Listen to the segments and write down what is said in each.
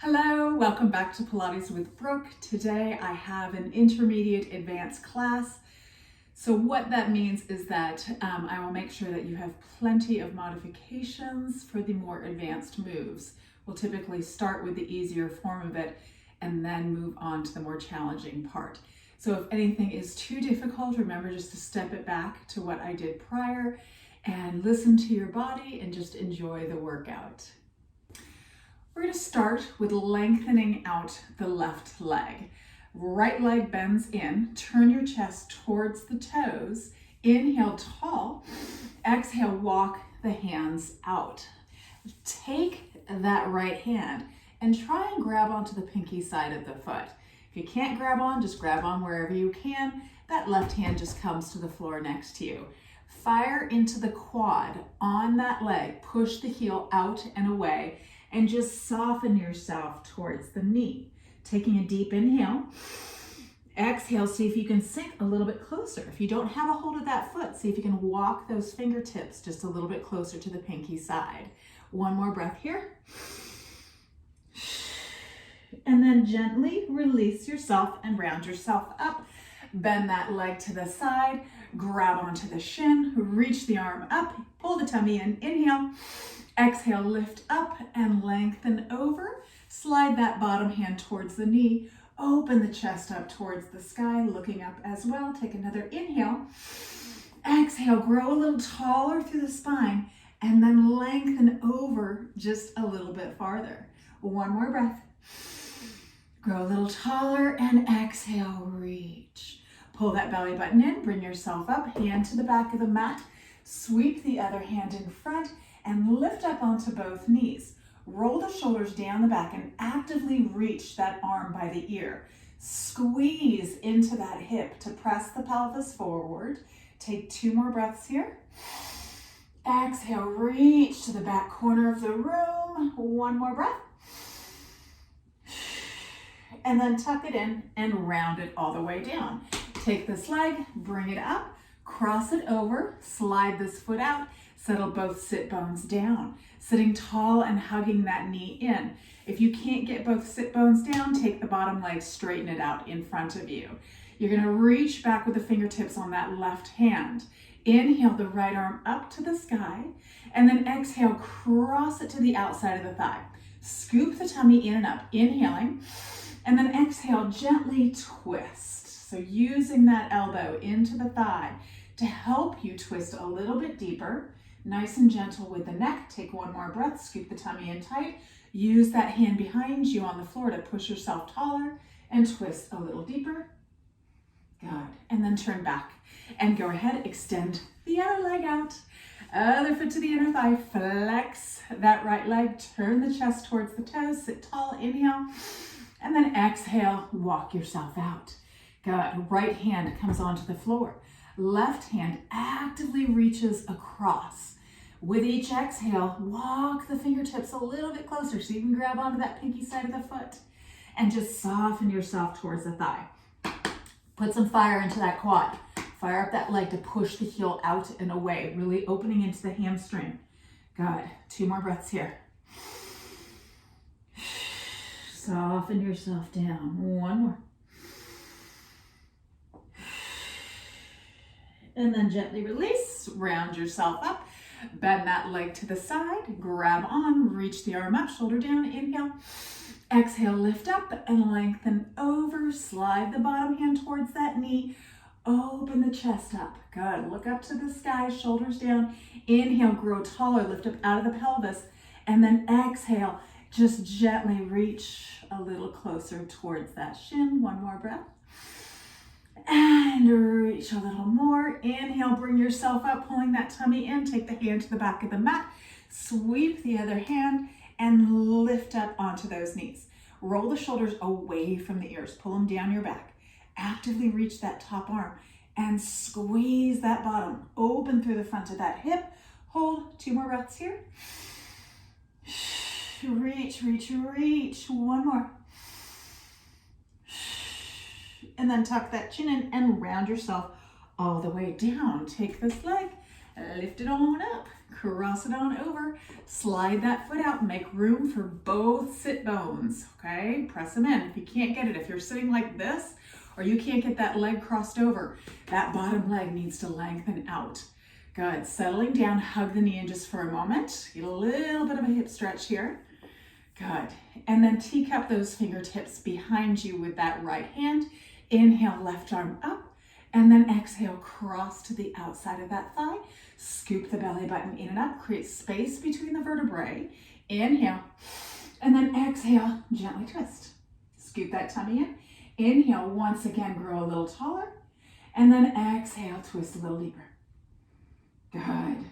Hello, welcome back to Pilates with Brooke. Today I have an intermediate advanced class. So what that means is that I will make sure that you have plenty of modifications for the more advanced moves. We'll typically start with the easier form of it and then move on to the more challenging part. So if anything is too difficult, remember just to step it back to what I did prior and listen to your body and just enjoy the workout. We're going to start with lengthening out the left leg. Right leg bends in, turn your chest towards the toes, inhale tall, exhale walk the hands out. Take that right hand and try and grab onto the pinky side of the foot. If you can't grab on, just grab on wherever you can. That left hand just comes to the floor next to you. Fire into the quad on that leg, push the heel out and away, and just soften yourself towards the knee. Taking a deep inhale. Exhale, see if you can sink a little bit closer. If you don't have a hold of that foot, see if you can walk those fingertips just a little bit closer to the pinky side. One more breath here. And then gently release yourself and round yourself up. Bend that leg to the side, grab onto the shin, reach the arm up, pull the tummy in, inhale. Exhale, lift up and lengthen over. Slide that bottom hand towards the knee. Open the chest up towards the sky, looking up as well. Take another inhale. Exhale, grow a little taller through the spine and then lengthen over just a little bit farther. One more breath. Grow a little taller and exhale, reach. Pull that belly button in, bring yourself up, hand to the back of the mat. Sweep the other hand in front and lift up onto both knees. Roll the shoulders down the back and actively reach that arm by the ear. Squeeze into that hip to press the pelvis forward. Take 2 more breaths here. Exhale, reach to the back corner of the room. 1 more breath. And then tuck it in and round it all the way down. Take this leg, bring it up, cross it over, slide this foot out. Settle both sit bones down, sitting tall and hugging that knee in. If you can't get both sit bones down, take the bottom leg, straighten it out in front of you. You're gonna reach back with the fingertips on that left hand. Inhale the right arm up to the sky, and then exhale, cross it to the outside of the thigh. Scoop the tummy in and up, inhaling, and then exhale, gently twist. So using that elbow into the thigh to help you twist a little bit deeper. Nice and gentle with the neck. Take 1 more breath, scoop the tummy in tight. Use that hand behind you on the floor to push yourself taller and twist a little deeper. Good. And then turn back and go ahead, extend the other leg out. Other foot to the inner thigh, flex that right leg, turn the chest towards the toes, sit tall, inhale, and then exhale, walk yourself out. Good. Right hand comes onto the floor. Left hand actively reaches across. With each exhale, walk the fingertips a little bit closer so you can grab onto that pinky side of the foot and just soften yourself towards the thigh. Put some fire into that quad. Fire up that leg to push the heel out and away, really opening into the hamstring. Good. 2 more breaths here. Soften yourself down. 1 more. And then gently release, round yourself up, bend that leg to the side, grab on, reach the arm up, shoulder down, inhale, exhale, lift up and lengthen over, slide the bottom hand towards that knee, open the chest up, good, look up to the sky, shoulders down, inhale, grow taller, lift up out of the pelvis, and then exhale, just gently reach a little closer towards that shin. 1 more breath. And reach a little more. Inhale, bring yourself up, pulling that tummy in. Take the hand to the back of the mat. Sweep the other hand and lift up onto those knees. Roll the shoulders away from the ears. Pull them down your back. Actively reach that top arm and squeeze that bottom. Open through the front of that hip. Hold. 2 more breaths here. Reach, reach, reach. 1 more. And then tuck that chin in and round yourself all the way down. Take this leg lift it on up, cross it on over, slide that foot out, make room for both sit bones, okay? Press them in. If you can't get it, if you're sitting like this, or you can't get that leg crossed over, that bottom leg needs to lengthen out. Good, settling down, hug the knee in just for a moment. Get a little bit of a hip stretch here. Good, and then teacup those fingertips behind you with that right hand. Inhale, left arm up, and then exhale, cross to the outside of that thigh. Scoop the belly button in and up, create space between the vertebrae. Inhale, and then exhale, gently twist. Scoop that tummy in. Inhale, once again, grow a little taller, and then exhale, twist a little deeper. Good.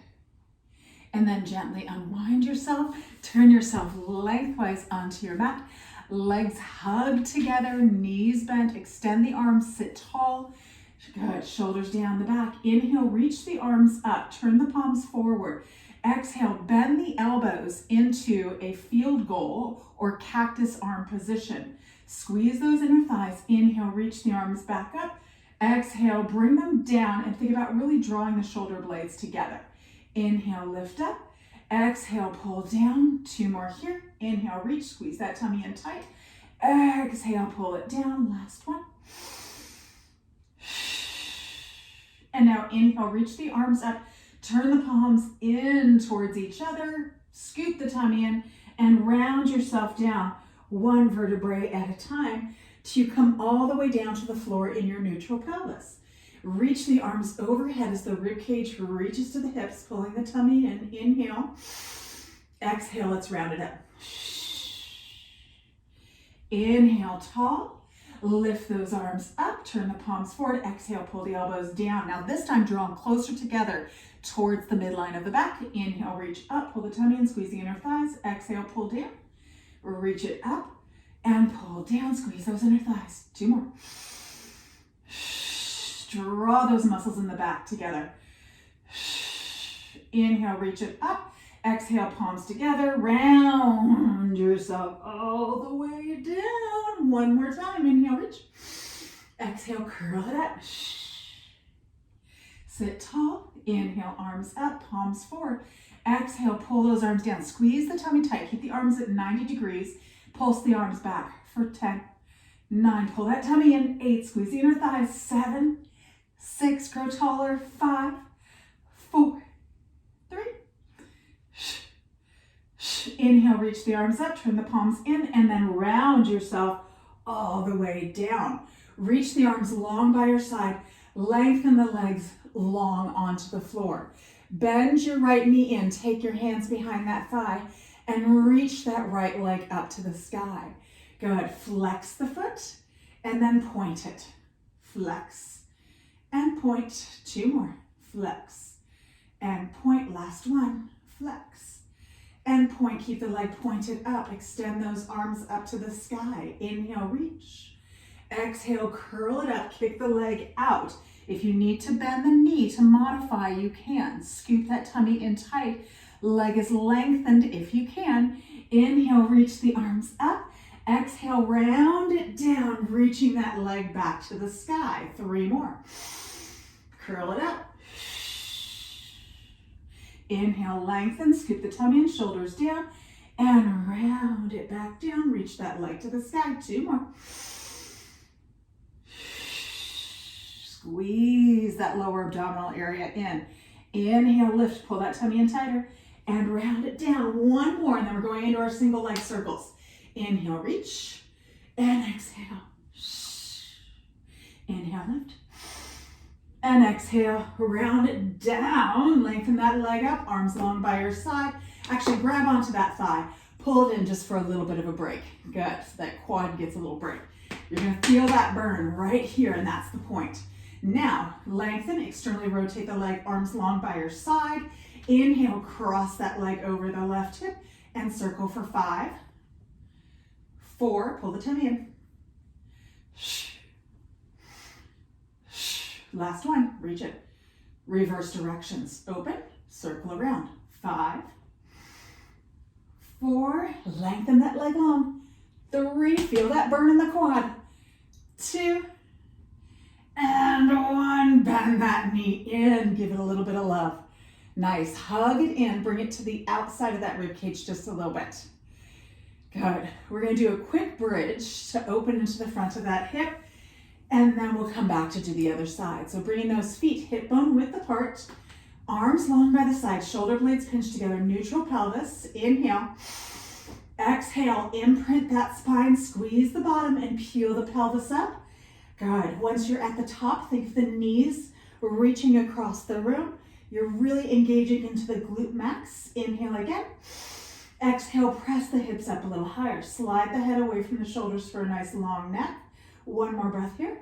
And then gently unwind yourself, turn yourself lengthwise onto your mat. Legs hug together, knees bent, extend the arms, sit tall. Good, shoulders down the back. Inhale, reach the arms up, turn the palms forward. Exhale, bend the elbows into a field goal or cactus arm position. Squeeze those inner thighs. Inhale, reach the arms back up. Exhale, bring them down and think about really drawing the shoulder blades together. Inhale, lift up. Exhale, pull down. 2 more here. Inhale, reach, squeeze that tummy in tight. Exhale, pull it down. Last one. And now inhale, reach the arms up. Turn the palms in towards each other. Scoop the tummy in and round yourself down, one vertebrae at a time, till you come all the way down to the floor in your neutral pelvis. Reach the arms overhead as the rib cage reaches to the hips, pulling the tummy in. Inhale. Exhale, let's round it up. Inhale, tall. Lift those arms up, turn the palms forward. Exhale, pull the elbows down. Now this time, draw them closer together towards the midline of the back. Inhale, reach up, pull the tummy in, squeeze the inner thighs. Exhale, pull down. Reach it up and pull down, squeeze those inner thighs. 2 more. Draw those muscles in the back together. Inhale, reach it up. Exhale, palms together. Round yourself all the way down. 1 more time. Inhale, reach. Exhale, curl it up. Sit tall. Inhale, arms up, palms forward. Exhale, pull those arms down. Squeeze the tummy tight. Keep the arms at 90 degrees. Pulse the arms back for 10, 9. Pull that tummy in. 8. Squeeze the inner thighs. 7, 6. Grow taller. 5, 4, 3. Inhale, reach the arms up. Turn the palms in and then round yourself all the way down. Reach the arms long by your side. Lengthen the legs long onto the floor. Bend your right knee in. Take your hands behind that thigh and reach that right leg up to the sky. Good. Flex the foot and then point it. Flex and point. 2 more. Flex and point. Last one. Flex and point. Keep the leg pointed up. Extend those arms up to the sky. Inhale, reach. Exhale, curl it up. Kick the leg out. If you need to bend the knee to modify, you can. Scoop that tummy in tight. Leg is lengthened if you can. Inhale, reach the arms up. Exhale, round it down, reaching that leg back to the sky. 3 more. Curl it up. Inhale, lengthen, scoop the tummy in, shoulders down, and round it back down. Reach that leg to the sky. 2 more. Squeeze that lower abdominal area in. Inhale, lift, pull that tummy in tighter, and round it down. 1 more, and then we're going into our single leg circles. Inhale, reach, and exhale. Inhale, lift, and exhale, round it down. Lengthen that leg up, arms long by your side. Actually, grab onto that thigh. Pull it in just for a little bit of a break. Good, so that quad gets a little break. You're gonna feel that burn right here, and that's the point. Now, lengthen, externally rotate the leg, arms long by your side. Inhale, cross that leg over the left hip and circle for 5, 4, pull the tummy in. Last one, reach it. Reverse directions, open, circle around. 5, 4, lengthen that leg long. 3, feel that burn in the quad. 2, and 1, bend that knee in, give it a little bit of love. Nice. Hug it in. Bring it to the outside of that rib cage just a little bit. Good. We're going to do a quick bridge to open into the front of that hip, and then we'll come back to do the other side. So bringing those feet hip bone width apart, arms long by the side, shoulder blades pinched together, neutral pelvis. Inhale. Exhale, imprint that spine, squeeze the bottom and peel the pelvis up. Good. Once you're at the top, think of the knees reaching across the room. You're really engaging into the glute max. Inhale again. Exhale, press the hips up a little higher. Slide the head away from the shoulders for a nice long neck. One more breath here.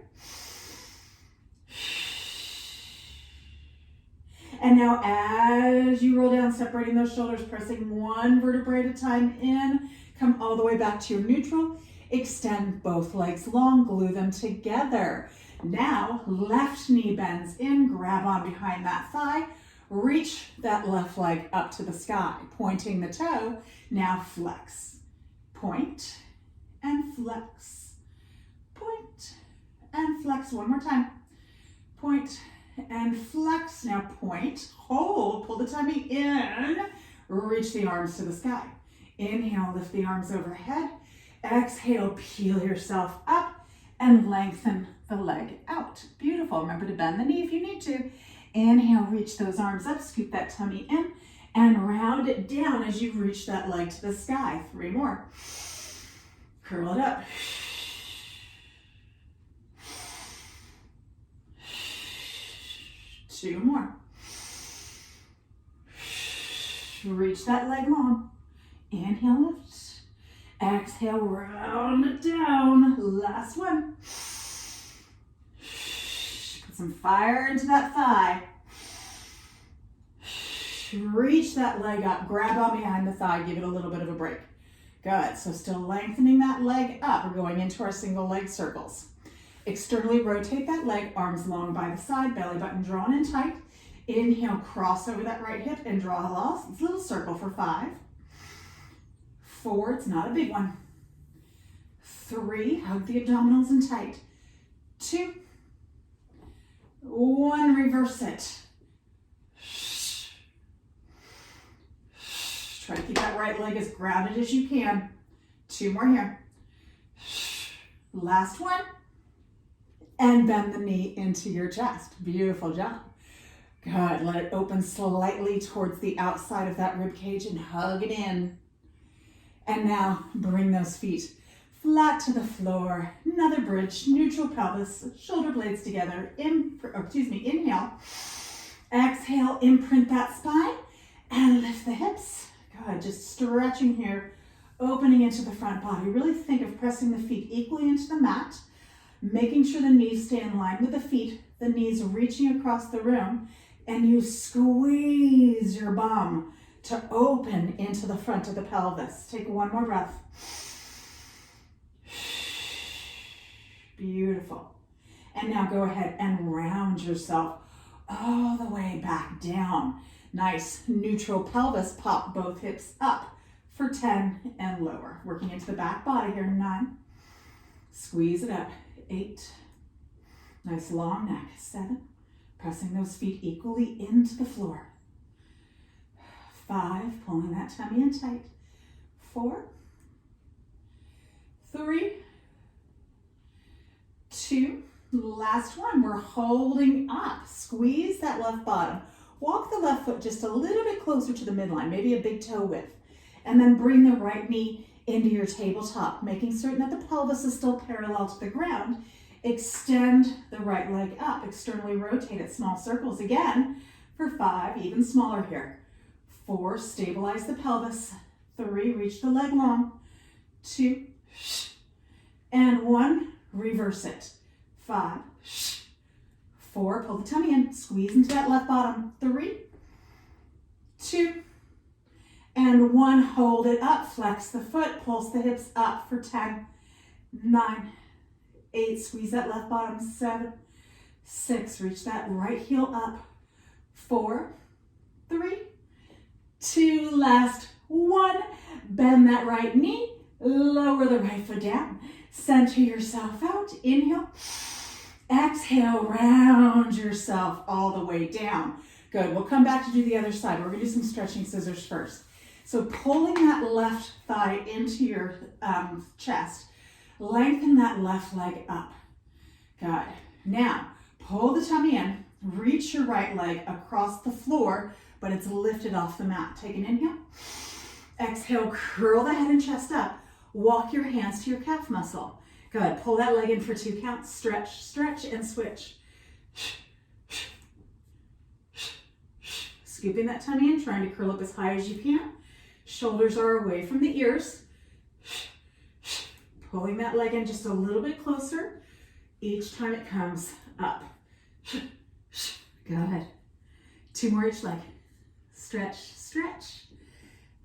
And now as you roll down, separating those shoulders, pressing one vertebrae at a time in, come all the way back to your neutral. Extend both legs long, glue them together. Now, left knee bends in, grab on behind that thigh, reach that left leg up to the sky, pointing the toe. Now flex, point and flex, point and flex. One more time, point and flex. Now point, hold, pull the tummy in, reach the arms to the sky. Inhale, lift the arms overhead. Exhale, peel yourself up and lengthen the leg out. Beautiful. Remember to bend the knee if you need to. Inhale, reach those arms up, scoop that tummy in, and round it down as you reach that leg to the sky. 3 more. Curl it up. Two more. Reach that leg long. Inhale, lift. Exhale, round it down. Last one. Put some fire into that thigh. Reach that leg up. Grab on behind the thigh. Give it a little bit of a break. Good. So still lengthening that leg up. We're going into our single leg circles. Externally rotate that leg, arms long by the side, belly button drawn in tight. Inhale, cross over that right hip and draw a little circle for 5. 4, it's not a big one. 3, hug the abdominals in tight. 2, 1, reverse it. Try to keep that right leg as grounded as you can. 2 more here. Last one. And bend the knee into your chest. Beautiful job. Good. Let it open slightly towards the outside of that rib cage and hug it in. And now bring those feet flat to the floor. Another bridge, neutral pelvis, shoulder blades together. Inhale. Exhale, imprint that spine and lift the hips. Good. Just stretching here, opening into the front body. Really think of pressing the feet equally into the mat, making sure the knees stay in line with the feet, the knees reaching across the room, and you squeeze your bum to open into the front of the pelvis. Take one more breath. Beautiful. And now go ahead and round yourself all the way back down. Nice neutral pelvis. Pop both hips up for 10 and lower. Working into the back body here. 9. Squeeze it up. 8. Nice long neck. 7. Pressing those feet equally into the floor. 5, pulling that tummy in tight. 4, 3, 2, last one. We're holding up. Squeeze that left bottom. Walk the left foot just a little bit closer to the midline, maybe a big toe width. And then bring the right knee into your tabletop, making certain that the pelvis is still parallel to the ground. Extend the right leg up. Externally rotate it, small circles again for 5, even smaller here. 4, stabilize the pelvis. 3, reach the leg long. 2, and 1, reverse it. 5, 4, pull the tummy in, squeeze into that left bottom. 3, 2, and 1, hold it up. Flex the foot, pulse the hips up for 10, 9, 8, squeeze that left bottom. 7, 6, reach that right heel up. 4, 3, 2, last 1. Bend that right knee, lower the right foot down. Center yourself out. Inhale. Exhale, round yourself all the way down. Good, we'll come back to do the other side. We're gonna do some stretching scissors first. So pulling that left thigh into your chest, lengthen that left leg up. Good. Now, pull the tummy in, reach your right leg across the floor, but it's lifted off the mat. Take an inhale. Exhale, curl the head and chest up. Walk your hands to your calf muscle. Good. Pull that leg in for 2 counts. Stretch, stretch, and switch. Scooping that tummy in, trying to curl up as high as you can. Shoulders are away from the ears. Pulling that leg in just a little bit closer each time it comes up. Good. 2 more each leg. Stretch, stretch,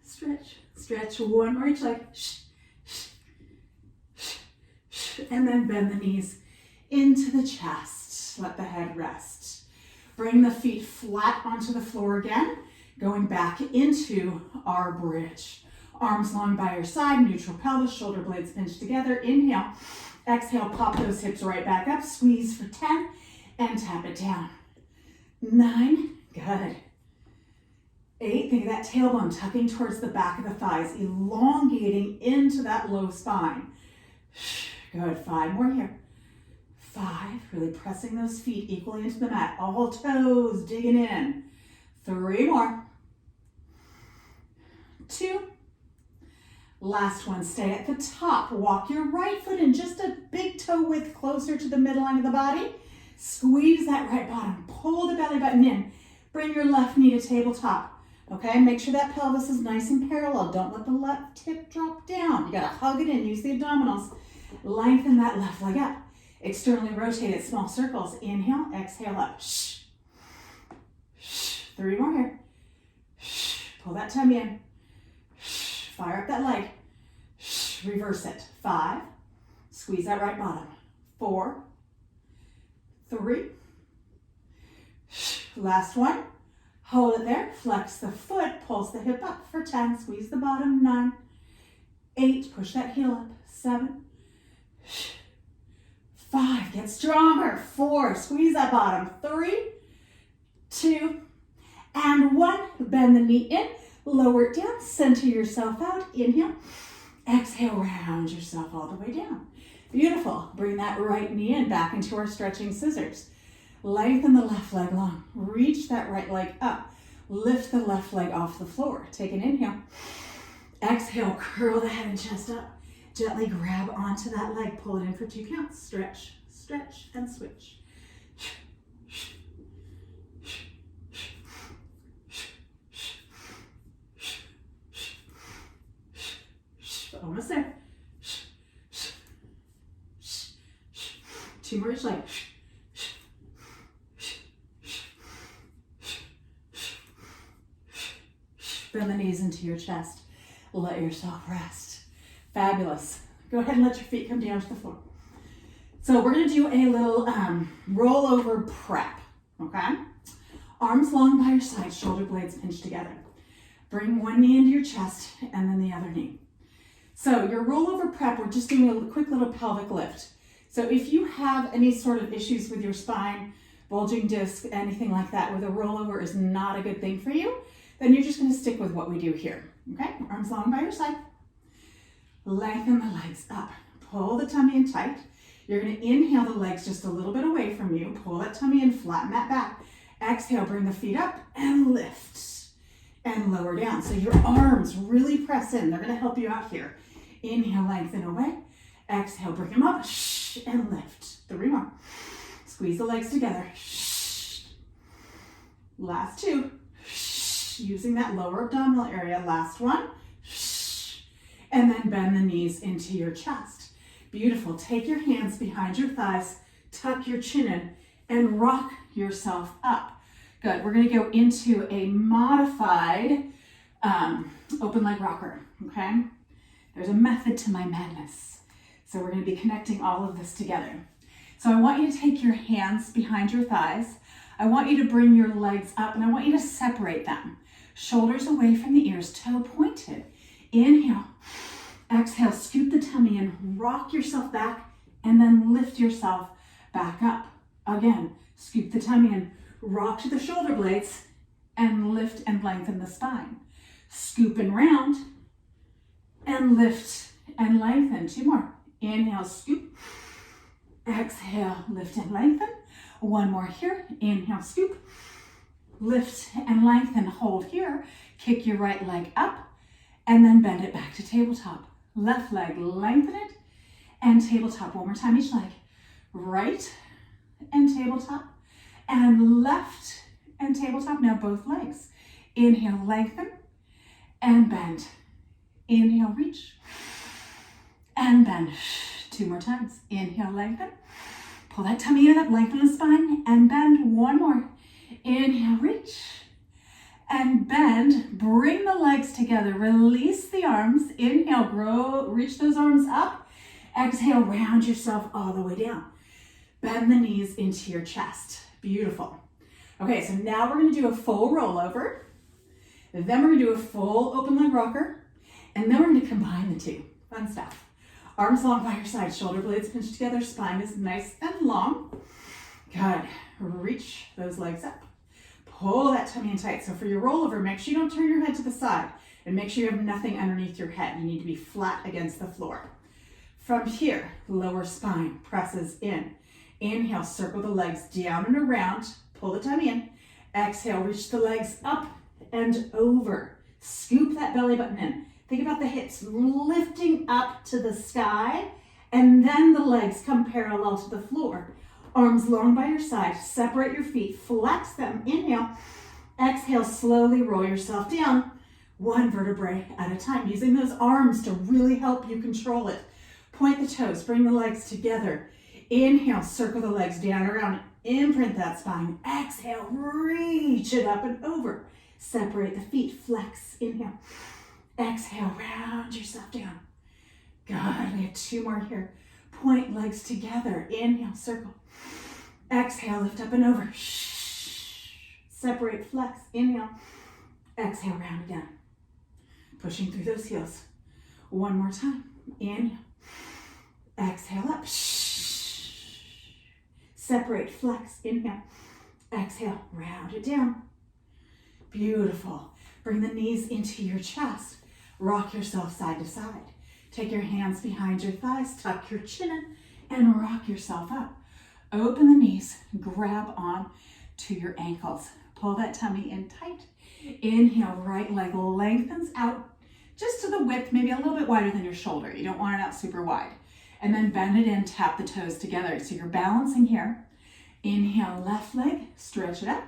stretch, stretch. 1 more each leg. And then bend the knees into the chest. Let the head rest. Bring the feet flat onto the floor again, going back into our bridge. Arms long by your side, neutral pelvis, shoulder blades pinched together. Inhale. Exhale, pop those hips right back up. Squeeze for 10 and tap it down. 9, good. 8, think of that tailbone tucking towards the back of the thighs, elongating into that low spine. Good, 5 more here. 5, really pressing those feet equally into the mat. All toes digging in. 3 more. 2. Last one, stay at the top. Walk your right foot in just a big toe width closer to the midline of the body. Squeeze that right bottom. Pull the belly button in. Bring your left knee to tabletop. Okay, make sure that pelvis is nice and parallel. Don't let the left hip drop down. You gotta hug it in, use the abdominals. Lengthen that left leg up. Externally rotate it, small circles. Inhale, exhale up. 3 more here. Pull that tummy in. Fire up that leg. Reverse it. 5. Squeeze that right bottom. 4. 3. Last one. Hold it there. Flex the foot. Pulse the hip up for 10. Squeeze the bottom. 9. 8. Push that heel up. 7. 5. Get stronger. 4. Squeeze that bottom. 3. 2. And 1. Bend the knee in. Lower it down, center yourself out, inhale, exhale, round yourself all the way down. Beautiful. Bring that right knee in, back into our stretching scissors. Lengthen the left leg long, reach that right leg up, lift the left leg off the floor. Take an inhale, exhale, curl the head and chest up, gently grab onto that leg, pull it in for 2 counts, stretch, stretch, and switch. Almost there. 2 more each leg. Bend the knees into your chest. Let yourself rest. Fabulous. Go ahead and let your feet come down to the floor. So we're going to do a little rollover prep, okay? Arms long by your side, shoulder blades pinched together. Bring one knee into your chest and then the other knee. So your rollover prep, we're just doing a quick little pelvic lift. So if you have any sort of issues with your spine, bulging disc, anything like that, where the rollover is not a good thing for you, then you're just going to stick with what we do here. Okay, arms long by your side. Lengthen the legs up. Pull the tummy in tight. You're going to inhale the legs just a little bit away from you. Pull that tummy in, flatten that back. Exhale, bring the feet up and lift and lower down. So your arms really press in. They're going to help you out here. Inhale, lengthen away. Exhale, bring them up and lift. 3 more. Squeeze the legs together. Last 2. Using that lower abdominal area. Last 1. And then bend the knees into your chest. Beautiful. Take your hands behind your thighs. Tuck your chin in and rock yourself up. Good. We're going to go into a modified open leg rocker. Okay. There's a method to my madness. So we're going to be connecting all of this together. So I want you to take your hands behind your thighs. I want you to bring your legs up and I want you to separate them. Shoulders away from the ears, toe pointed. Inhale. Exhale, scoop the tummy in, rock yourself back, and then lift yourself back up. Again, scoop the tummy in, rock to the shoulder blades, and lift and lengthen the spine. Scoop and round and lift and lengthen. 2 more. Inhale, scoop. Exhale, lift and lengthen. 1 more here. Inhale, scoop. Lift and lengthen. Hold here. Kick your right leg up and then bend it back to tabletop. Left leg, lengthen it and tabletop. 1 more time each leg. Right and tabletop and left and tabletop. Now both legs. Inhale, lengthen and bend. Inhale, reach and bend. 2 more times. Inhale, lengthen. Pull that tummy in up, lengthen the spine and bend. 1 more. Inhale, reach and bend. Bring the legs together. Release the arms. Inhale, grow, reach those arms up. Exhale, round yourself all the way down. Bend the knees into your chest. Beautiful. Okay, so now we're going to do a full rollover. Then we're going to do a full open leg rocker. And then we're going to combine the two. Fun stuff. Arms long by your side, shoulder blades pinched together, spine is nice and long. Good. Reach those legs up. Pull that tummy in tight. So for your rollover, make sure you don't turn your head to the side and make sure you have nothing underneath your head. You need to be flat against the floor. From here, lower spine presses in. Inhale, circle the legs down and around. Pull the tummy in. Exhale, reach the legs up and over. Scoop that belly button in. Think about the hips lifting up to the sky, and then the legs come parallel to the floor. Arms long by your side. Separate your feet. Flex them. Inhale. Exhale, slowly roll yourself down. 1 vertebrae at a time. Using those arms to really help you control it. Point the toes. Bring the legs together. Inhale, circle the legs down around. Imprint that spine. Exhale, reach it up and over. Separate the feet. Flex. Inhale. Exhale, round yourself down. Good. We have 2 more here. Point legs together. Inhale, circle. Exhale, lift up and over. Separate, flex. Inhale. Exhale, round it down. Pushing through those heels. 1 more time. Inhale. Exhale up. Separate, flex. Inhale. Exhale, round it down. Beautiful. Bring the knees into your chest. Rock yourself side to side. Take your hands behind your thighs, tuck your chin in, and rock yourself up. Open the knees, grab on to your ankles. Pull that tummy in tight. Inhale, right leg lengthens out just to the width, maybe a little bit wider than your shoulder. You don't want it out super wide. And then bend it in, tap the toes together. So you're balancing here. Inhale, left leg, stretch it up.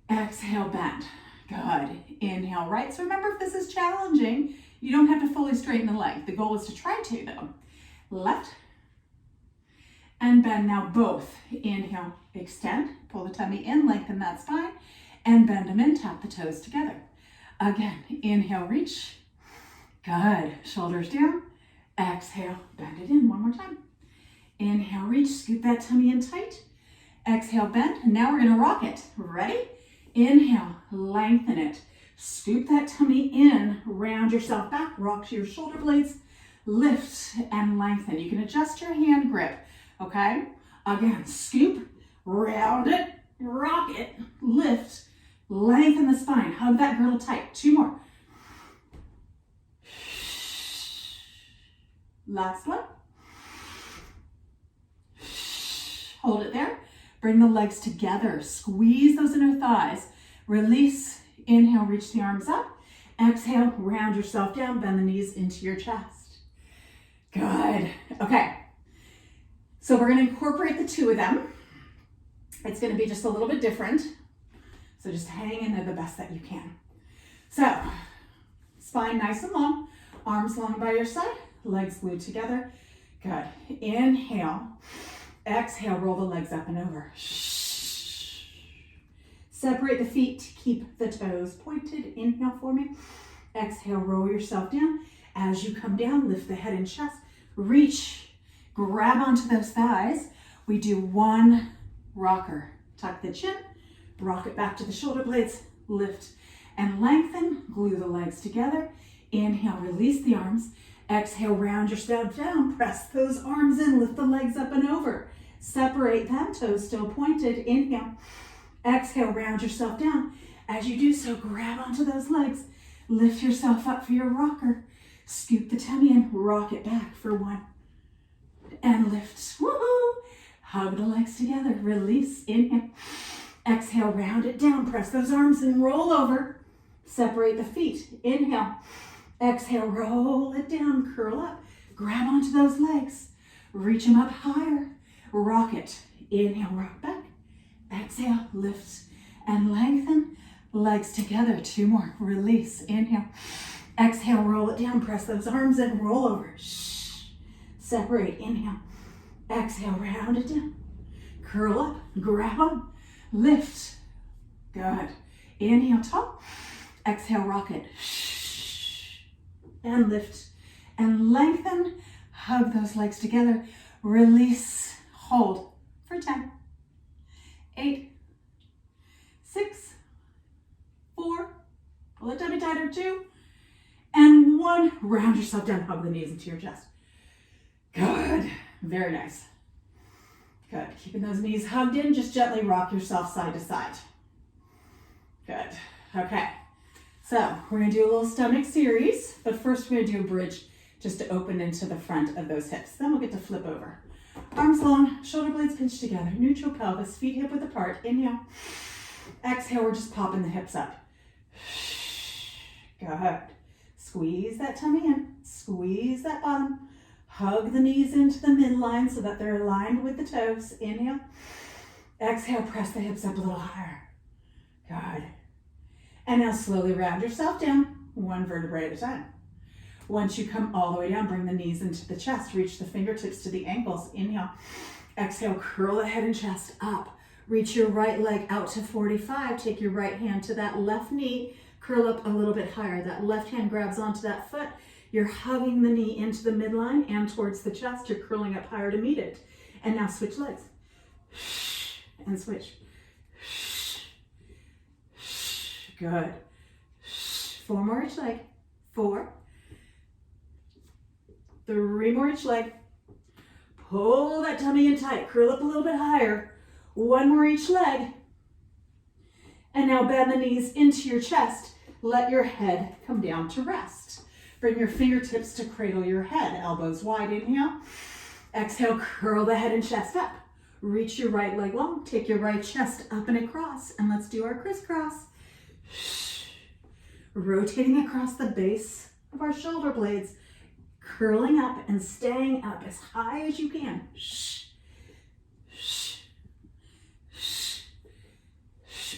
Exhale, bend. Good. Inhale, right. So remember, if this is challenging, you don't have to fully straighten the leg. The goal is to try to, though. Left and bend. Now both. Inhale, extend, pull the tummy in, lengthen that spine, and bend them in, tap the toes together. Again, inhale, reach. Good. Shoulders down. Exhale, bend it in. 1 more time. Inhale, reach, scoop that tummy in tight. Exhale, bend. And now we're going to rock it. Ready? Inhale, lengthen it. Scoop that tummy in, round yourself back, rock to your shoulder blades, lift and lengthen. You can adjust your hand grip, okay? Again, scoop, round it, rock it, lift, lengthen the spine, hug that girdle tight. 2 more. Last one. Hold it there. Bring the legs together. Squeeze those inner thighs. Release. Inhale, reach the arms up. Exhale, round yourself down. Bend the knees into your chest. Good. Okay. So we're going to incorporate the 2 of them. It's going to be just a little bit different. So just hang in there the best that you can. So, spine nice and long. Arms long by your side. Legs glued together. Good. Inhale. Exhale, roll the legs up and over. Separate the feet to keep the toes pointed. Inhale for me. Exhale, roll yourself down. As you come down, lift the head and chest. Reach, grab onto those thighs. We do 1 rocker. Tuck the chin, rock it back to the shoulder blades, lift and lengthen. Glue the legs together. Inhale, release the arms. Exhale, round yourself down. Press those arms in, lift the legs up and over. Separate them, toes still pointed. Inhale. Exhale, round yourself down. As you do so, grab onto those legs. Lift yourself up for your rocker. Scoop the tummy in, rock it back for 1. And lift. Woohoo! Hug the legs together. Release. Inhale. Exhale, round it down. Press those arms and roll over. Separate the feet. Inhale. Exhale, roll it down. Curl up. Grab onto those legs. Reach them up higher. Rock it. Inhale, rock back. Exhale, lift and lengthen. Legs together. 2 more. Release. Inhale. Exhale, roll it down. Press those arms and roll over. Shh. Separate. Inhale. Exhale, round it down. Curl up. Grab on. Lift. Good. Inhale, tall. Exhale, rock it. Shh. And lift. And lengthen. Hug those legs together. Release. Hold for 10. 8. 6. 4. Pull the tummy tighter. 2. And 1. Round yourself down. Hug the knees into your chest. Good. Very nice. Good. Keeping those knees hugged in. Just gently rock yourself side to side. Good. Okay. So we're going to do a little stomach series, but first we're going to do a bridge just to open into the front of those hips. Then we'll get to flip over. Arms long, shoulder blades pinched together, neutral pelvis, feet hip width apart. Inhale. Exhale, we're just popping the hips up. Good. Squeeze that tummy in. Squeeze that bottom. Hug the knees into the midline so that they're aligned with the toes. Inhale. Exhale, press the hips up a little higher. Good. And now slowly round yourself down, 1 vertebrae at a time. Once you come all the way down, bring the knees into the chest. Reach the fingertips to the ankles. Inhale. Exhale, curl the head and chest up. Reach your right leg out to 45. Take your right hand to that left knee. Curl up a little bit higher. That left hand grabs onto that foot. You're hugging the knee into the midline and towards the chest. You're curling up higher to meet it. And now switch legs. And switch. Good. 4 more each leg. 4. 3 more each leg. Pull that tummy in tight. Curl up a little bit higher. 1 more each leg. And now bend the knees into your chest. Let your head come down to rest. Bring your fingertips to cradle your head. Elbows wide. Inhale. Exhale, curl the head and chest up. Reach your right leg long. Take your right chest up and across. And let's do our crisscross. Rotating across the base of our shoulder blades. Curling up and staying up as high as you can.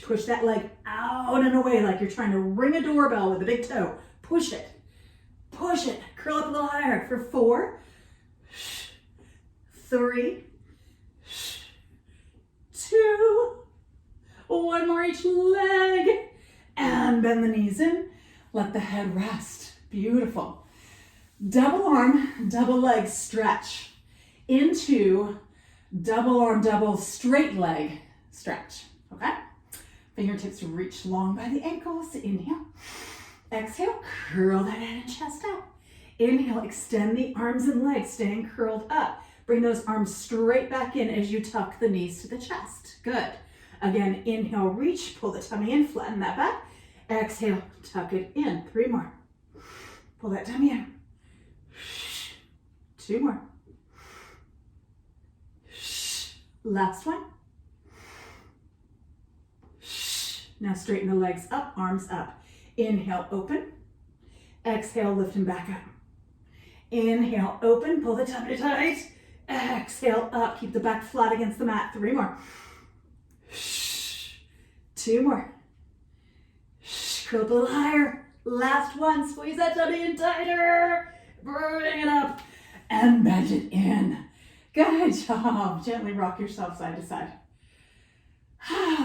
Push that leg out and away like you're trying to ring a doorbell with a big toe. Push it. Push it. Curl up a little higher for 4, 3, 2, 1 more each leg. And bend the knees in. Let the head rest. Beautiful. Double arm, double leg stretch into double arm, double straight leg stretch. Okay? Fingertips reach long by the ankles. Inhale. Exhale, curl that head and chest up. Inhale, extend the arms and legs, staying curled up. Bring those arms straight back in as you tuck the knees to the chest. Good. Again, inhale, reach, pull the tummy in, flatten that back. Exhale, tuck it in. 3 more. Pull that tummy in. 2 more. Last one. Now straighten the legs up, arms up. Inhale, open. Exhale, lift them back up. Inhale, open, pull the tummy tight. Exhale, up, keep the back flat against the mat. 3 more. 2 more. Curl up a little higher. Last one, squeeze that tummy in tighter. Bring it up and bend it in. Good job. Gently rock yourself side to side.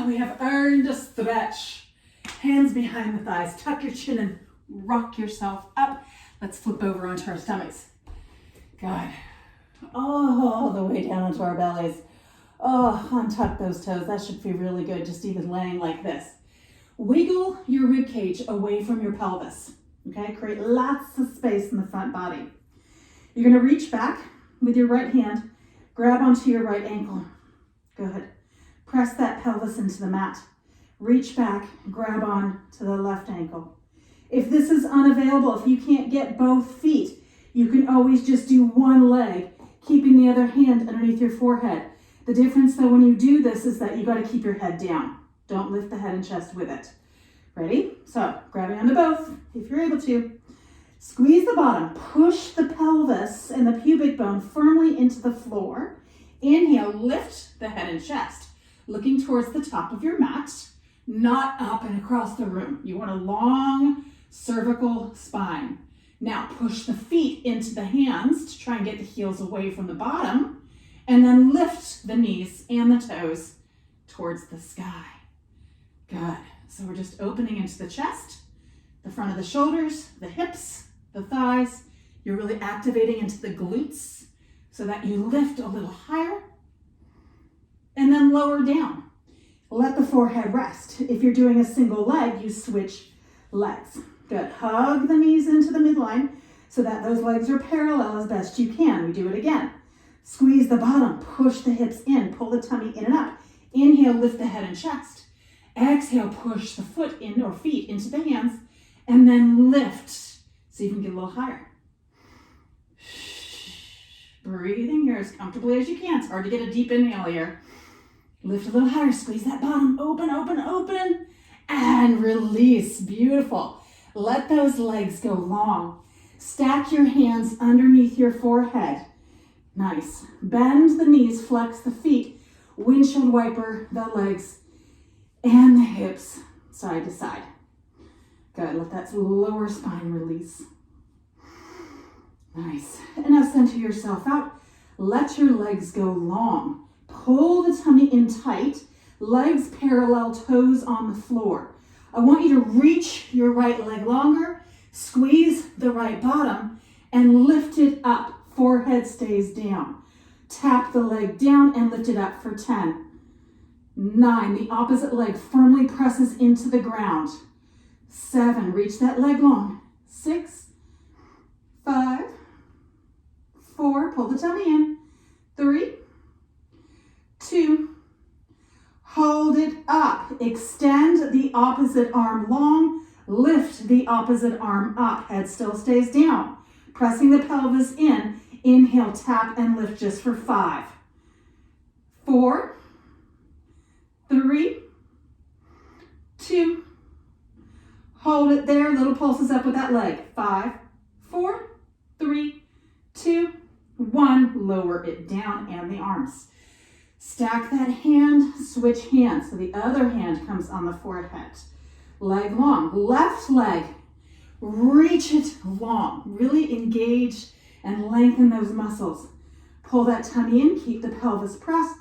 We have earned a stretch. Hands behind the thighs. Tuck your chin and rock yourself up. Let's flip over onto our stomachs. Good. All the way down into our bellies. Oh, untuck those toes. That should feel really good, just even laying like this. Wiggle your rib cage away from your pelvis. Okay, create lots of space in the front body. You're gonna reach back with your right hand, grab onto your right ankle. Good. Press that pelvis into the mat. reach back, grab on to the left ankle. If this is unavailable, if you can't get both feet, you can always just do one leg, keeping the other hand underneath your forehead. The difference though when you do this is that you got to keep your head down. Don't lift the head and chest with it. Ready? So grabbing onto both if you're able to. Squeeze the bottom, push the pelvis and the pubic bone firmly into the floor. Inhale, lift the head and chest, looking towards the top of your mat, not up and across the room. You want a long cervical spine. Now push the feet into the hands to try and get the heels away from the bottom, and then lift the knees and the toes towards the sky. Good. So we're just opening into the chest, the front of the shoulders, the hips, the thighs. You're really activating into the glutes so that you lift a little higher and then lower down. Let the forehead rest. If you're doing a single leg, you switch legs. Good. Hug the knees into the midline so that those legs are parallel as best you can. We do it again. Squeeze the bottom, push the hips in, pull the tummy in and up. Inhale, lift the head and chest. Exhale, push the foot in or feet into the hands, and then lift so you can get a little higher. Breathing here as comfortably as you can. It's hard to get a deep inhale here. Lift a little higher, squeeze that bottom, open, open, open, and release. Beautiful. Let those legs go long. Stack your hands underneath your forehead. Nice. Bend the knees, flex the feet, windshield wiper the legs and the hips side to side. Good. Let that lower spine release. Nice. And now center yourself out. Let your legs go long. Pull the tummy in tight, legs parallel, toes on the floor. I want you to reach your right leg longer, squeeze the right bottom, and lift it up. Forehead stays down. Tap the leg down and lift it up for 10. 9, the opposite leg firmly presses into the ground. 7, reach that leg long. 6, 5, 4, pull the tummy in. 3, 2, hold it up. Extend the opposite arm long. Lift the opposite arm up. Head still stays down. Pressing the pelvis in. Inhale, tap and lift just for 5, 4, 3, 2, hold it there. Little pulses up with that leg. 5, 4, 3, 2, 1. Lower it down and the arms. Stack that hand, switch hands. So the other hand comes on the forehead. Leg long. Left leg, reach it long. Really engage and lengthen those muscles. Pull that tummy in, keep the pelvis pressed.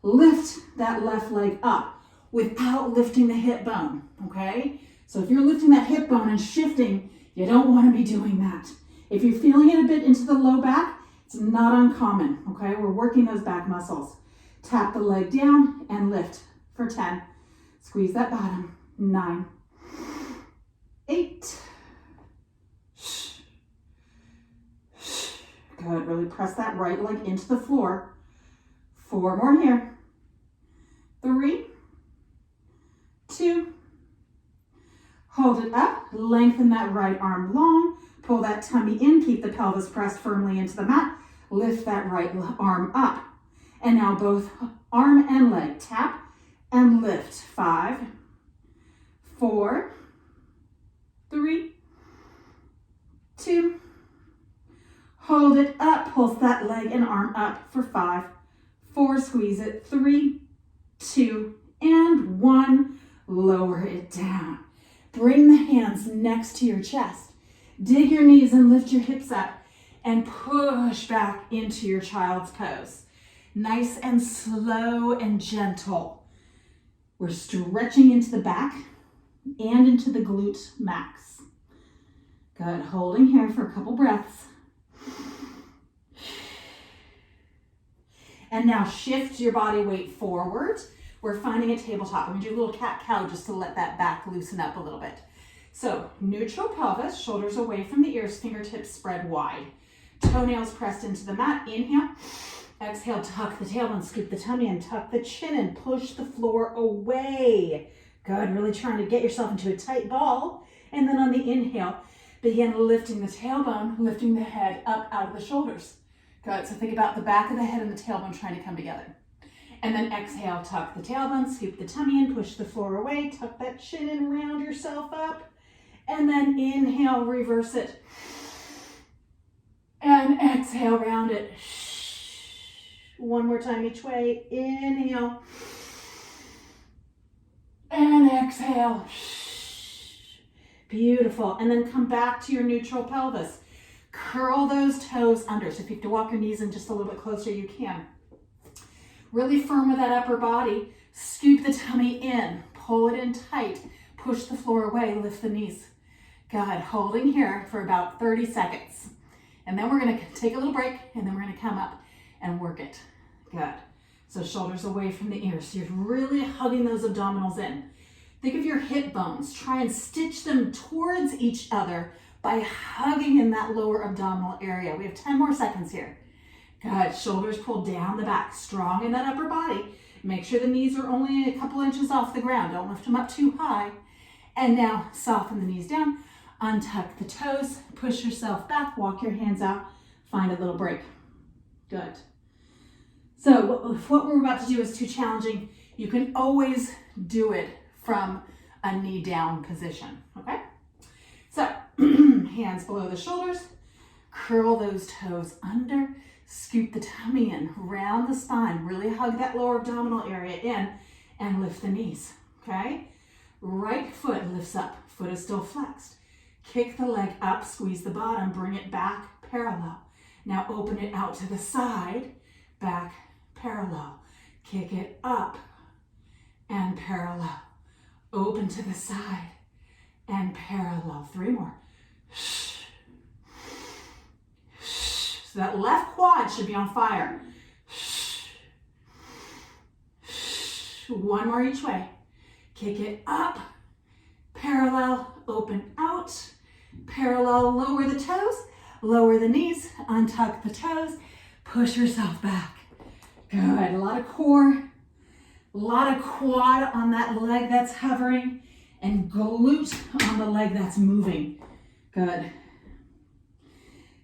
Lift that left leg up without lifting the hip bone, okay? So if you're lifting that hip bone and shifting, you don't want to be doing that. If you're feeling it a bit into the low back, it's not uncommon, okay? We're working those back muscles. Tap the leg down and lift for 10. Squeeze that bottom. 9, 8. Good. Really press that right leg into the floor. 4 more here. 3, 2. Hold it up. Lengthen that right arm long. Pull that tummy in. Keep the pelvis pressed firmly into the mat. Lift that right arm up. And now both arm and leg. Tap and lift. 5, 4, 3, 2. Hold it up. Pulse that leg and arm up for 5, 4. Squeeze it. 3, 2, and 1. Lower it down. Bring the hands next to your chest. Dig your knees and lift your hips up and push back into your child's pose. Nice and slow and gentle. We're stretching into the back and into the glute max. Good. Holding here for a couple breaths. And now shift your body weight forward. We're finding a tabletop. I'm gonna do a little cat-cow just to let that back loosen up a little bit. So neutral pelvis, shoulders away from the ears, fingertips spread wide. Toenails pressed into the mat. Inhale. Exhale, tuck the tailbone, scoop the tummy and tuck the chin and push the floor away. Good, really trying to get yourself into a tight ball. And then on the inhale, begin lifting the tailbone, lifting the head up out of the shoulders. Good, so think about the back of the head and the tailbone trying to come together. And then exhale, tuck the tailbone, scoop the tummy in, push the floor away, tuck that chin in, round yourself up. And then inhale, reverse it. And exhale, round it. One more time each way. Inhale. And exhale. Beautiful. And then come back to your neutral pelvis. Curl those toes under. So if you have to walk your knees in just a little bit closer, you can. Really firm with that upper body. Scoop the tummy in. Pull it in tight. Push the floor away. Lift the knees. Good. Holding here for about 30 seconds. And then we're going to take a little break, and then we're going to come up and work it. Good. So shoulders away from the ears. So you're really hugging those abdominals in. Think of your hip bones. Try and stitch them towards each other by hugging in that lower abdominal area. We have 10 more seconds here. Good. Shoulders pulled down the back. Strong in that upper body. Make sure the knees are only a couple inches off the ground. Don't lift them up too high. And now soften the knees down. Untuck the toes. Push yourself back. Walk your hands out. Find a little break. Good. So what we're about to do is too challenging. You can always do it from a knee down position. Okay? So hands below the shoulders. Curl those toes under. Scoop the tummy in, round the spine, really hug that lower abdominal area in, and lift the knees, okay? Right foot lifts up, foot is still flexed. Kick the leg up, squeeze the bottom, bring it back parallel. Now open it out to the side, back parallel. Kick it up and parallel. Open to the side and parallel. 3 more. So that left quad should be on fire. 1 more each way. Kick it up, parallel, open out, parallel, lower the toes, lower the knees, untuck the toes, push yourself back. Good, a lot of core, a lot of quad on that leg that's hovering, and glute on the leg that's moving. Good.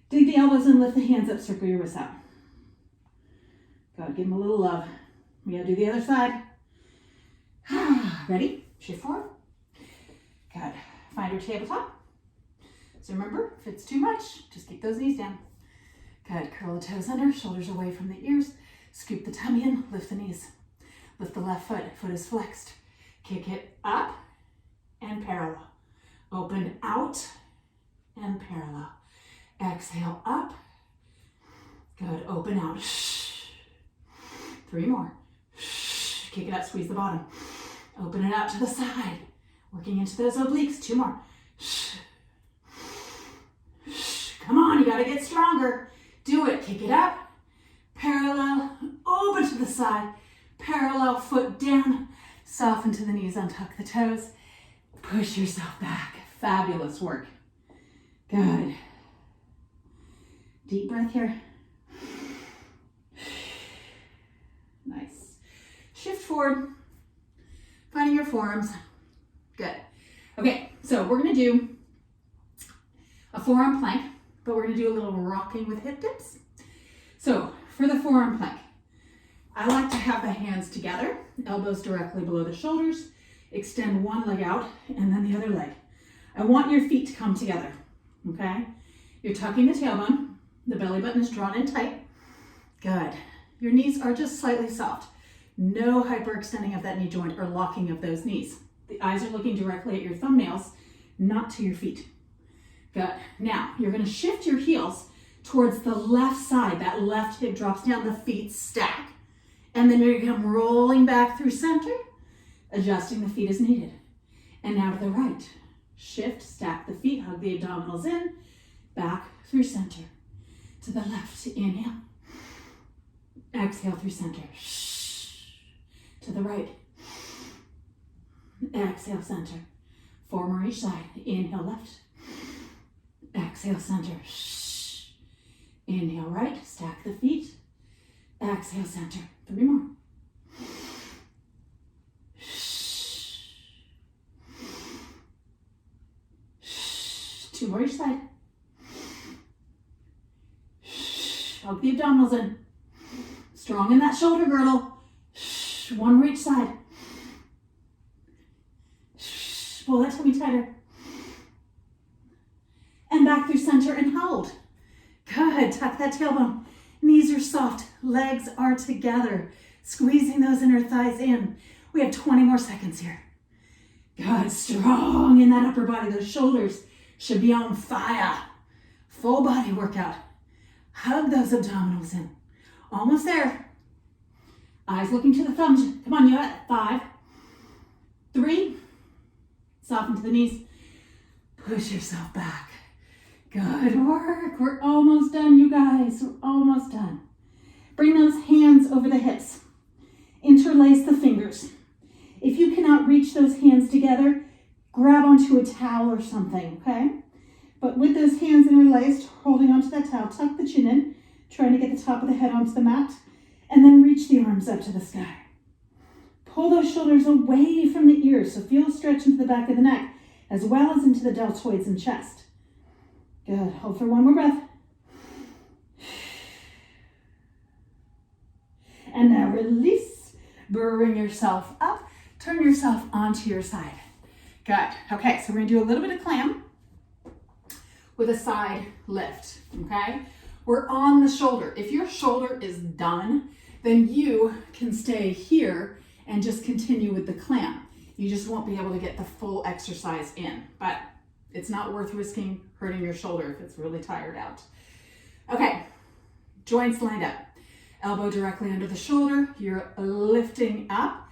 Dig the elbows in, lift the hands up, circle your wrists out. Good, give them a little love. We gotta do the other side. Ready? Shift forward. Good. Find your tabletop. So remember, if it's too much, just keep those knees down. Good. Curl the toes under, shoulders away from the ears. Scoop the tummy in, lift the knees. Lift the left foot, foot is flexed. Kick it up and parallel. Open out and parallel. Exhale up. Good. Open out. 3 more. Kick it up, squeeze the bottom. Open it out to the side. Working into those obliques. 2 more. Come on, you gotta get stronger. Do it. Kick it up. Parallel. Open to the side. Parallel, foot down. Soften to the knees, untuck the toes. Push yourself back. Fabulous work. Good. Deep breath here. Nice. Shift forward. Finding your forearms. Good. Okay, so we're gonna do a forearm plank, but we're gonna do a little rocking with hip dips. So for the forearm plank, I like to have the hands together, elbows directly below the shoulders, extend one leg out and then the other leg. I want your feet to come together, okay? You're tucking the tailbone, the belly button is drawn in tight. Good. Your knees are just slightly soft. No hyperextending of that knee joint or locking of those knees. The eyes are looking directly at your thumbnails, not to your feet. Good. Now, you're gonna shift your heels towards the left side. That left hip drops down, the feet stack. And then you're gonna come rolling back through center, adjusting the feet as needed. And now to the right. Shift, stack the feet, hug the abdominals in, back through center. To the left, inhale. Exhale through center. To the right. Exhale, center. 4 more each side. Inhale, left. Exhale, center. Inhale, right. Stack the feet. Exhale, center. 3 more. 2 more each side. Hug the abdominals in. Strong in that shoulder girdle. 1 more each side. Pull that tummy tighter. And back through center and hold. Good, tuck that tailbone. Knees are soft, legs are together. Squeezing those inner thighs in. We have 20 more seconds here. Good, strong in that upper body. Those shoulders should be on fire. Full body workout. Hug those abdominals in. Almost there. Eyes looking to the thumbs. Come on, you got it. 5, 3. Soften to the knees. Push yourself back. Good work. We're almost done, you guys. We're almost done. Bring those hands over the hips. Interlace the fingers. If you cannot reach those hands together, grab onto a towel or something, okay? But with those hands interlaced, holding onto that towel, tuck the chin in, trying to get the top of the head onto the mat, and then reach the arms up to the sky. Pull those shoulders away from the ears, so feel a stretch into the back of the neck, as well as into the deltoids and chest. Good. Hold for 1 more breath. And now release. Bring yourself up. Turn yourself onto your side. Good. Okay, so we're going to do a little bit of clam with a side lift, okay? We're on the shoulder. If your shoulder is done, then you can stay here and just continue with the clam. You just won't be able to get the full exercise in, but it's not worth risking hurting your shoulder if it's really tired out. Okay, joints lined up. Elbow directly under the shoulder. You're lifting up.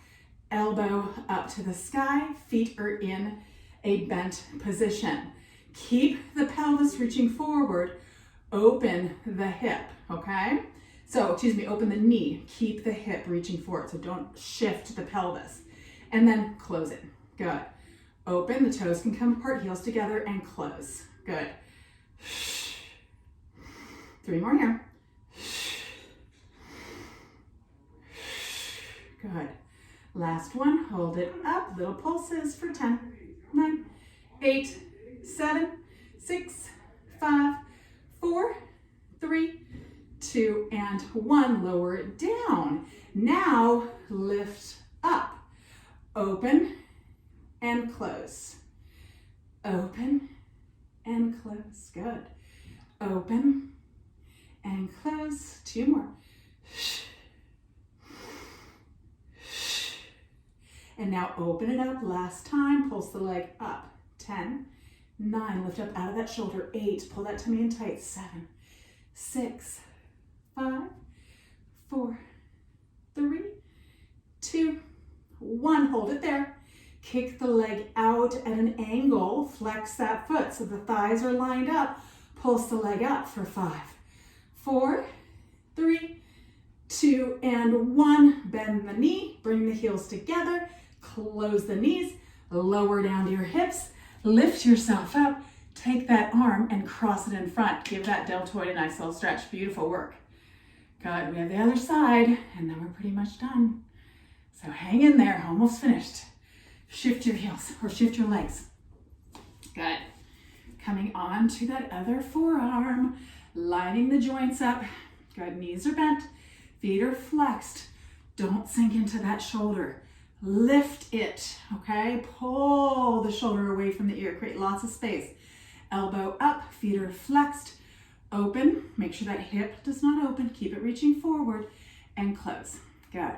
Elbow up to the sky. Feet are in a bent position. Keep the pelvis reaching forward. Open the hip, okay? So, open the knee. Keep the hip reaching forward, so don't shift the pelvis. And then close it. Good. Open, the toes can come apart, heels together, and close. Good. 3 more here. Good. Last one, hold it up. Little pulses for 10, 9, 8, 7, 6, 5, 4, 3, 2, and 1. Lower it down. Now lift up. Open and close. Open and close. Good. Open and close. 2 more. And now open it up. Last time. Pulse the leg up. 10, 9. Lift up out of that shoulder. 8. Pull that tummy in tight. 7, 6, 5, 4, 3, 2, 1. Hold it there. Kick the leg out at an angle. Flex that foot so the thighs are lined up. Pulse the leg up for 5, 4, 3, 2, and 1. Bend the knee. Bring the heels together. Close the knees. Lower down to your hips. Lift yourself up. Take that arm and cross it in front. Give that deltoid a nice little stretch. Beautiful work. Good. We have the other side, and then we're pretty much done. So hang in there. Almost finished. Shift your heels or shift your legs. Good. Coming on to that other forearm. Lining the joints up. Good. Knees are bent. Feet are flexed. Don't sink into that shoulder. Lift it, okay? Pull the shoulder away from the ear. Create lots of space. Elbow up. Feet are flexed. Open. Make sure that hip does not open. Keep it reaching forward. And close. Good.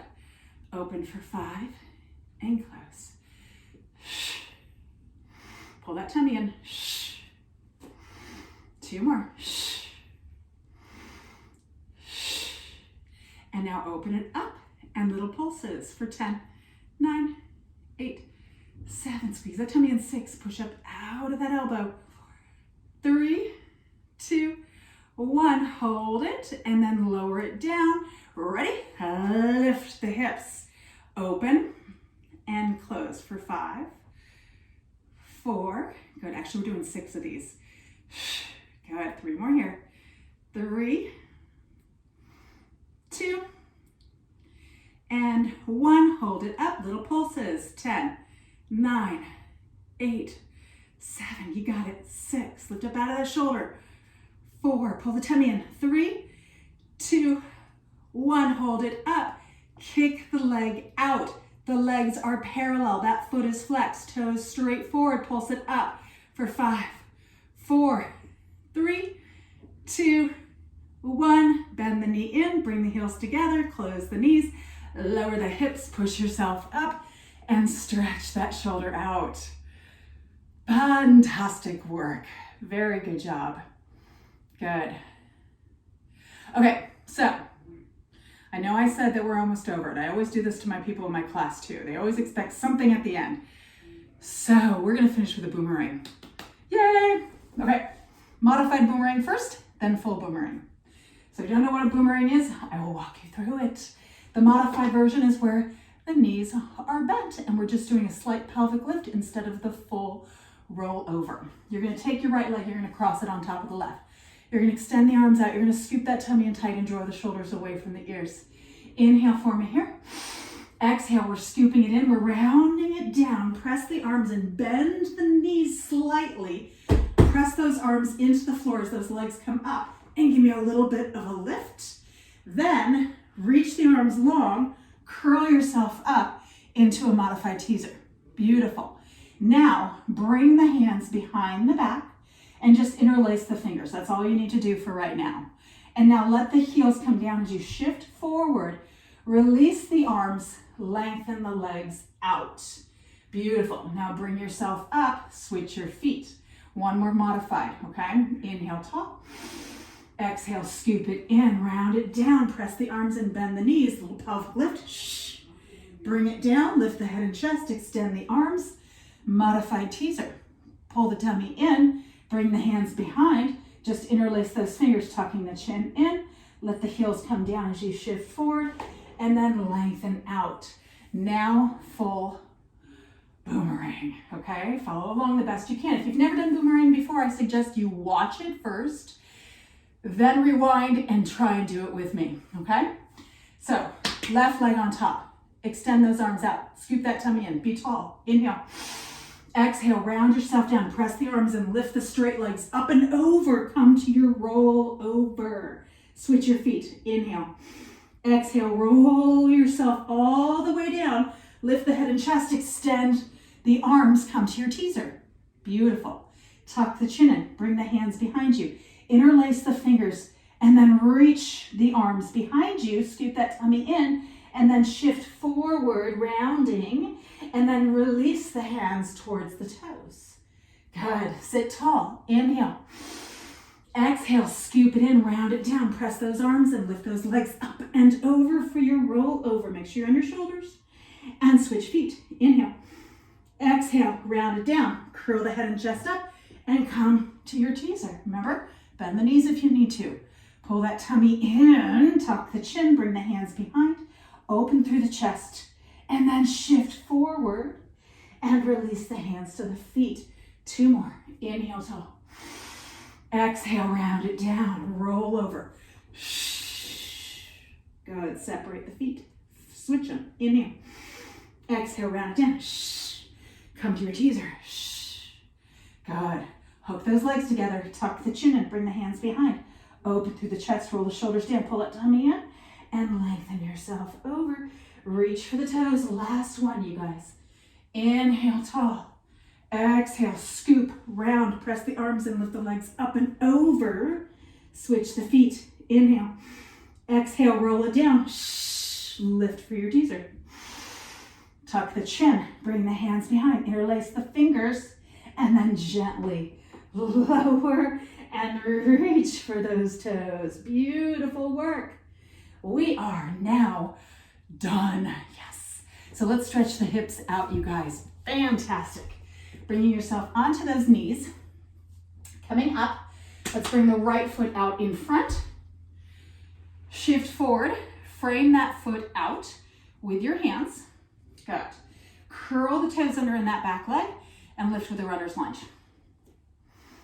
Open for 5 and close. Pull that tummy in. 2 more. And now open it up and little pulses for 10, 9, 8, 7. Squeeze that tummy in. 6. Push up out of that elbow. 3, 2, 1. Hold it and then lower it down. Ready? Lift the hips. Open and close for 5, 4. Good. Actually, we're doing 6 of these. Good. 3 more here. 3, 2, and 1. Hold it up. Little pulses. 10, 9, 8, 7, you got it. 6, lift up out of the shoulder. 4, pull the tummy in. 3, 2, 1, hold it up. Kick the leg out. The legs are parallel. That foot is flexed. Toes straight forward. Pulse it up for 5, 4, 3, 2, 1. Bend the knee in. Bring the heels together. Close the knees. Lower the hips. Push yourself up and stretch that shoulder out. Fantastic work. Very good job. Good. Okay, so I know I said that we're almost over it. I always do this to my people in my class too. They always expect something at the end. So we're gonna finish with a boomerang. Yay! Okay, modified boomerang first, then full boomerang. So if you don't know what a boomerang is, I will walk you through it. The modified version is where the knees are bent and we're just doing a slight pelvic lift instead of the full roll over. You're gonna take your right leg, you're gonna cross it on top of the left. You're gonna extend the arms out. You're gonna scoop that tummy in tight and draw the shoulders away from the ears. Inhale for me here. Exhale, we're scooping it in. We're rounding it down. Press the arms and bend the knees slightly. Press those arms into the floor as those legs come up and give me a little bit of a lift. Then reach the arms long, curl yourself up into a modified teaser. Beautiful. Now bring the hands behind the back and just interlace the fingers. That's all you need to do for right now. And now let the heels come down as you shift forward. Release the arms, lengthen the legs out. Beautiful. Now bring yourself up, switch your feet. One more modified, okay? Inhale, tall. Exhale, scoop it in, round it down, press the arms and bend the knees. Little pelvic lift. Shh. Bring it down, lift the head and chest, extend the arms. Modified teaser. Pull the tummy in. Bring the hands behind, just interlace those fingers, tucking the chin in. Let the heels come down as you shift forward and then lengthen out. Now full boomerang, okay? Follow along the best you can. If you've never done boomerang before, I suggest you watch it first, then rewind and try and do it with me, okay? So left leg on top, extend those arms out, scoop that tummy in, be tall, inhale. Exhale, round yourself down, press the arms and lift the straight legs up and over. Come to your roll over. Switch your feet, inhale. Exhale, roll yourself all the way down. Lift the head and chest, extend the arms, come to your teaser. Beautiful. Tuck the chin in, bring the hands behind you. Interlace the fingers and then reach the arms behind you. Scoop that tummy in and then shift forward, rounding. And then release the hands towards the toes. Good. Sit tall. Inhale. Exhale. Scoop it in. Round it down. Press those arms and lift those legs up and over for your roll over. Make sure you're on your shoulders. And switch feet. Inhale. Exhale. Round it down. Curl the head and chest up and come to your teaser. Remember, bend the knees if you need to. Pull that tummy in. Tuck the chin. Bring the hands behind. Open through the chest. And then shift forward and release the hands to the feet. 2 more. Inhale, tall. Exhale, round it down. Roll over. Good. Separate the feet. Switch them. Inhale. Exhale, round it down. Come to your teaser. Good. Hook those legs together. Tuck the chin in. Bring the hands behind. Open through the chest. Roll the shoulders down. Pull that tummy in. And lengthen yourself over. Reach for the toes. Last one, you guys. Inhale, tall. Exhale, scoop, round. Press the arms and lift the legs up and over. Switch the feet. Inhale. Exhale, roll it down. Lift for your teaser. Tuck the chin. Bring the hands behind. Interlace the fingers. And then gently lower and reach for those toes. Beautiful work. We are now done. Yes. So let's stretch the hips out, you guys. Fantastic. Bringing yourself onto those knees. Coming up, let's bring the right foot out in front. Shift forward. Frame that foot out with your hands. Good. Curl the toes under in that back leg and lift with a runner's lunge.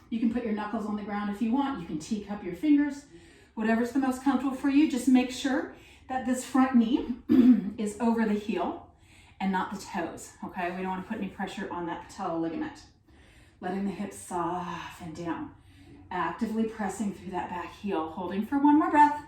You can put your knuckles on the ground if you want. You can teacup your fingers. Whatever's the most comfortable for you. Just make sure that this front knee is over the heel and not the toes, okay? We don't want to put any pressure on that patella ligament. letting the hips soften down. Actively pressing through that back heel, holding for one more breath.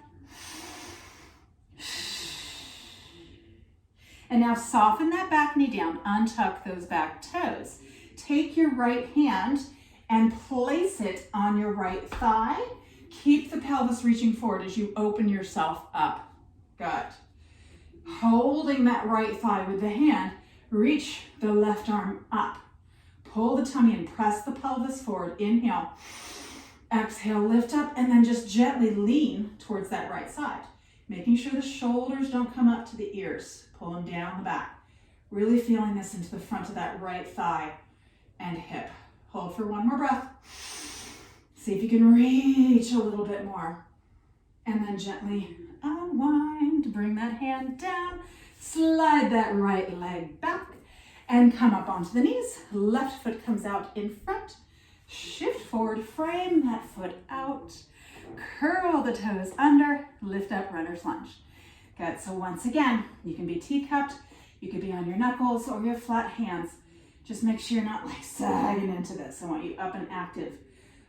And now soften that back knee down, untuck those back toes. Take your right hand and place it on your right thigh. Keep the pelvis reaching forward as you open yourself up. Good. Holding that right thigh with the hand, reach the left arm up. Pull the tummy and press the pelvis forward. Inhale. Exhale, lift up, and then just gently lean towards that right side. Making sure the shoulders don't come up to the ears. Pull them down the back. Really feeling this into the front of that right thigh and hip. Hold for one more breath. See if you can reach a little bit more. And then gently unwind. Bring that hand down. Slide that right leg back and come up onto the knees. Left foot comes out in front. Shift forward, frame that foot out. Curl the toes under. Lift up, runner's lunge. Good, so once again, you can be teacupped, you could be on your knuckles or your flat hands. Just make sure you're not like sagging into this. I want you up and active.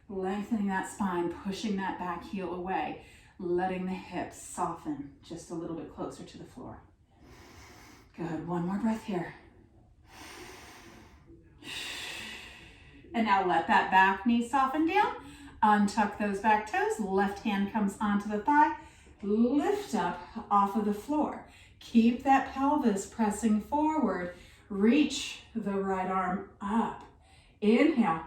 Lengthening that spine, pushing that back heel away, letting the hips soften just a little bit closer to the floor. Good, one more breath here. And now let that back knee soften down. Untuck those back toes. Left hand comes onto the thigh. Lift up off of the floor. Keep that pelvis pressing forward. Reach the right arm up. Inhale.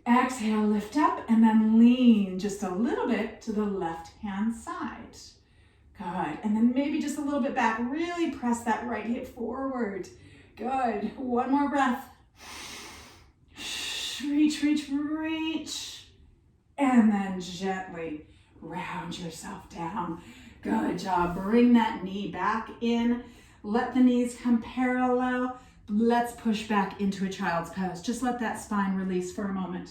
Exhale, lift up, and then lean just a little bit to the left-hand side. Good. And then maybe just a little bit back. Really press that right hip forward. Good. One more breath. Reach, reach, reach. And then gently round yourself down. Good job. Bring that knee back in. Let the knees come parallel. Let's push back into a child's pose. Just let that spine release for a moment.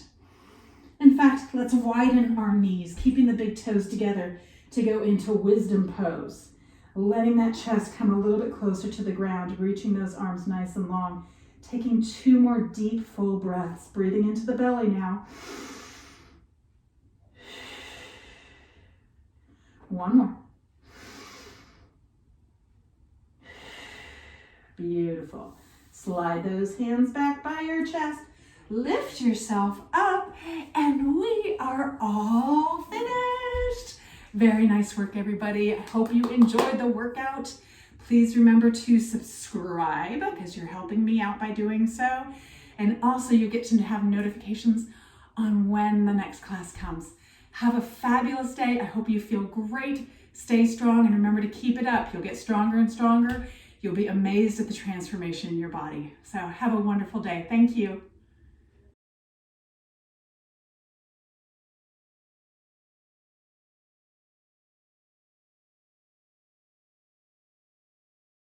In fact, let's widen our knees, keeping the big toes together to go into wisdom pose. Letting that chest come a little bit closer to the ground, reaching those arms nice and long. Taking 2 more deep, full breaths. Breathing into the belly now. One more. Beautiful. Slide those hands back by your chest. Lift yourself up, and we are all finished. Very nice work, everybody. I hope you enjoyed the workout. Please remember to subscribe because you're helping me out by doing so. And also you get to have notifications on when the next class comes. Have a fabulous day. I hope you feel great. Stay strong and remember to keep it up. You'll get stronger and stronger. You'll be amazed at the transformation in your body. So have a wonderful day. Thank you.